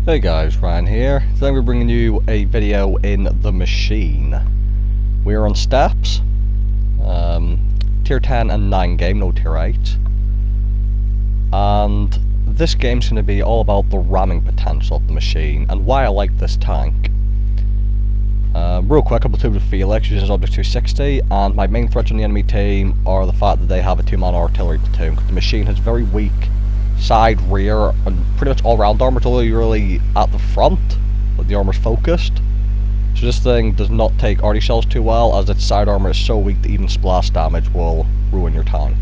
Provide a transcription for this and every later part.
Hey guys, Ryan here. Today we're bringing you a video in the machine. We're on steps, tier 10 and 9 game, no tier 8. And this game's going to be all about the ramming potential of the machine and why I like this tank. Real quick, I'm platoon with Felix using his Object 260, and my main threats on the enemy team are the fact that they have a 2-man artillery platoon, because the machine has very weak side, rear, and pretty much all-round armor. It's only really at the front but the armor's focused. So this thing does not take arty shells too well, as its side armor is so weak that even splash damage will ruin your tank.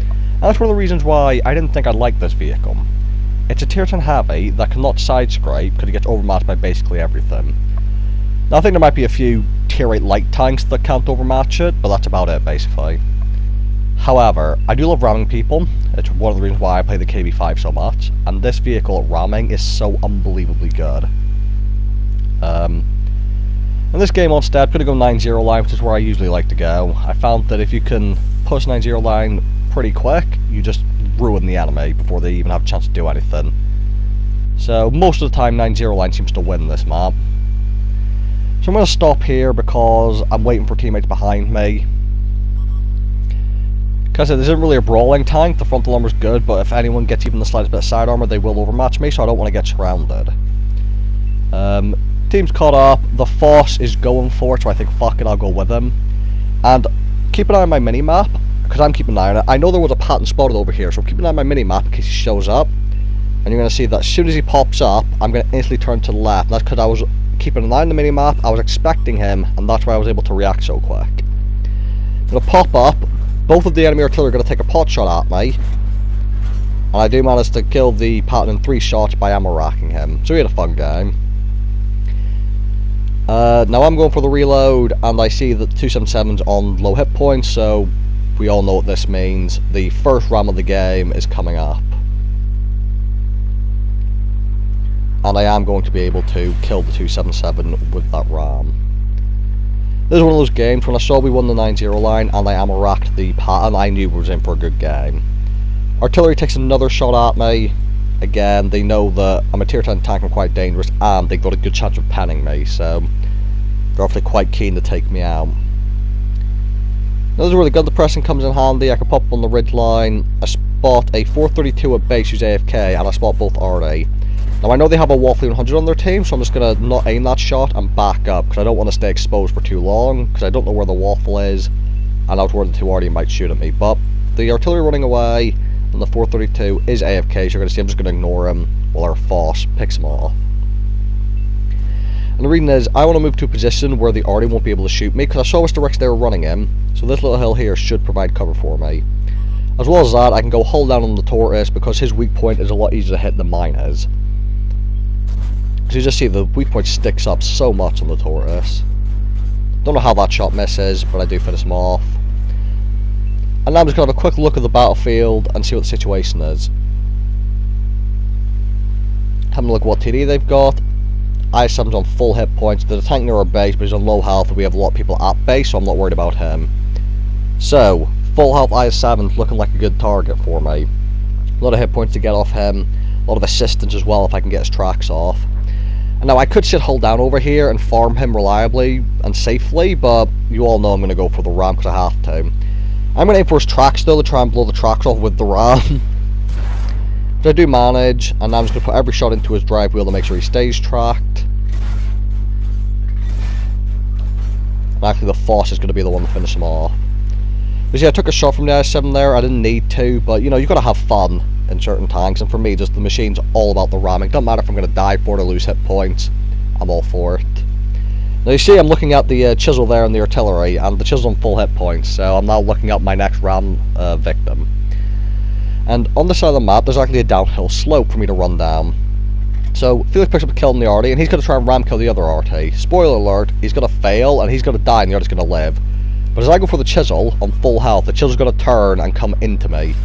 And that's one of the reasons why I didn't think I'd like this vehicle. It's a tier 10 heavy that cannot side scrape because it gets overmatched by basically everything. Now I think there might be a few tier 8 light tanks that can't overmatch it, but that's about it basically. However, I do love ramming people. It's one of the reasons why I play the KB5 so much, and this vehicle at ramming is so unbelievably good. In this game on step, I'm going to go 9-0 line, which is where I usually like to go. I found that if you can push 9-0 line pretty quick, you just ruin the enemy before they even have a chance to do anything. So most of the time 9-0 line seems to win this map. So I'm going to stop here because I'm waiting for teammates behind me. Because this isn't really a brawling tank, the frontal armor's good, but if anyone gets even the slightest bit of side armor, they will overmatch me, so I don't want to get surrounded. Team's caught up, the Foss is going for it, so I think fuck it, I'll go with him. And keep an eye on my mini-map, because I'm keeping an eye on it. I know there was a pattern spotted over here, so keep an eye on my mini-map in case he shows up. And you're going to see that as soon as he pops up, I'm going to instantly turn to the left. And that's because I was keeping an eye on the mini-map, I was expecting him, and that's why I was able to react so quick. I'm going to pop up. Both of the enemy artillery are going to take a pot shot at me, and I do manage to kill the pattern in 3 shots by ammo racking him, so we had a fun game. Now I'm going for the reload, and I see that 277's on low hit points, so we all know what this means. The first ram of the game is coming up. And I am going to be able to kill the 277 with that ram. This is one of those games, when I saw we won the 9-0 line and I ammo racked the pattern, I knew we was in for a good game. Artillery takes another shot at me. Again, they know that I'm a tier 10 tank, I'm quite dangerous, and they've got a good chance of penning me, so they're obviously quite keen to take me out. Now this is where the gun depressing comes in handy. I can pop up on the ridge line, I spot a 432 at base who's AFK, and I spot both arty. Now I know they have a Waffly 100 on their team, so I'm just going to not aim that shot and back up, because I don't want to stay exposed for too long, because I don't know where the Waffle is, and out where the 2 arty might shoot at me. But the artillery running away, and the 432 is AFK, so you're going to see I'm just going to ignore him while our Foss picks him off. And the reason is, I want to move to a position where the arty won't be able to shoot me, because I saw which direction they were running in, so this little hill here should provide cover for me. As well as that, I can go hold down on the tortoise, because his weak point is a lot easier to hit than mine is. So you just see the weak point sticks up so much on the tortoise. Don't know how that shot misses, but I do finish him off. And now I'm just going to have a quick look at the battlefield and see what the situation is. Having a look at what TD they've got. I7's on full hit points. There's a tank near our base, but he's on low health, and we have a lot of people at base, so I'm not worried about him. So, full health I7's looking like a good target for me. A lot of hit points to get off him. A lot of assistance as well if I can get his tracks off. Now I could sit hold down over here and farm him reliably and safely, but you all know I'm going to go for the ram because I have to. I'm going to aim for his tracks though to try and blow the tracks off with the ram. But I do manage, and now I'm just going to put every shot into his drive wheel to make sure he stays tracked. And actually the Foss is going to be the one to finish him off. Because yeah, I took a shot from the I7 there, I didn't need to, but you know, you've got to have fun in certain tanks, and for me, just the machine's all about the ramming. Doesn't matter if I'm going to die for it or lose hit points, I'm all for it. Now you see I'm looking at the chisel there in the artillery, and the chisel's on full hit points, so I'm now looking at my next ram victim. And on the side of the map, there's actually a downhill slope for me to run down. So Felix picks up a kill on the arty, and he's going to try and ram kill the other arty. Spoiler alert, he's going to fail, and he's going to die, and the arty's going to live. But as I go for the chisel on full health, the chisel's going to turn and come into me.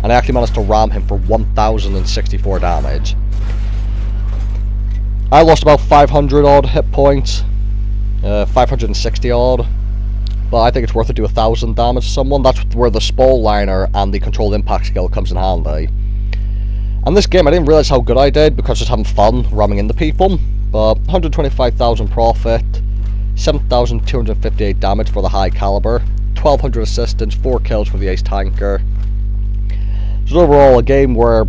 And I actually managed to ram him for 1064 damage. I lost about 500 odd hit points, 560 odd, but I think it's worth it to do 1000 damage to someone. That's where the Spall liner and the controlled impact skill comes in handy. And this game I didn't realise how good I did because I was just having fun ramming into people. But 125,000 profit, 7,258 damage for the high caliber, 1,200 assistance, 4 kills for the ace tanker. So overall a game where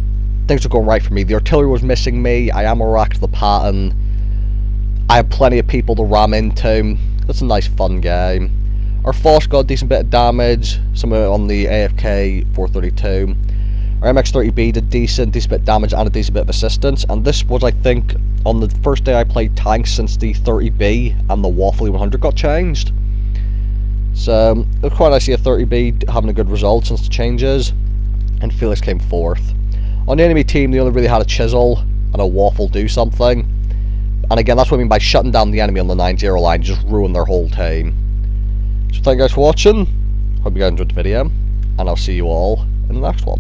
things were going right for me. The artillery was missing me, I ammo racked the pattern, I had plenty of people to ram into. It's a nice fun game. Our force got a decent bit of damage, some of it on the AFK 432. Our MX-30B did decent bit of damage and a decent bit of assistance, and this was, I think, on the first day I played tanks since the 30B and the Waffly 100 got changed. So it was quite nice to see a 30B having a good result since the changes, and Felix came fourth. On the enemy team, they only really had a chisel and a Waffle do something, and again, that's what I mean by shutting down the enemy on the 9-0 line, just ruin their whole team. So thank you guys for watching, hope you guys enjoyed the video, and I'll see you all in the next one.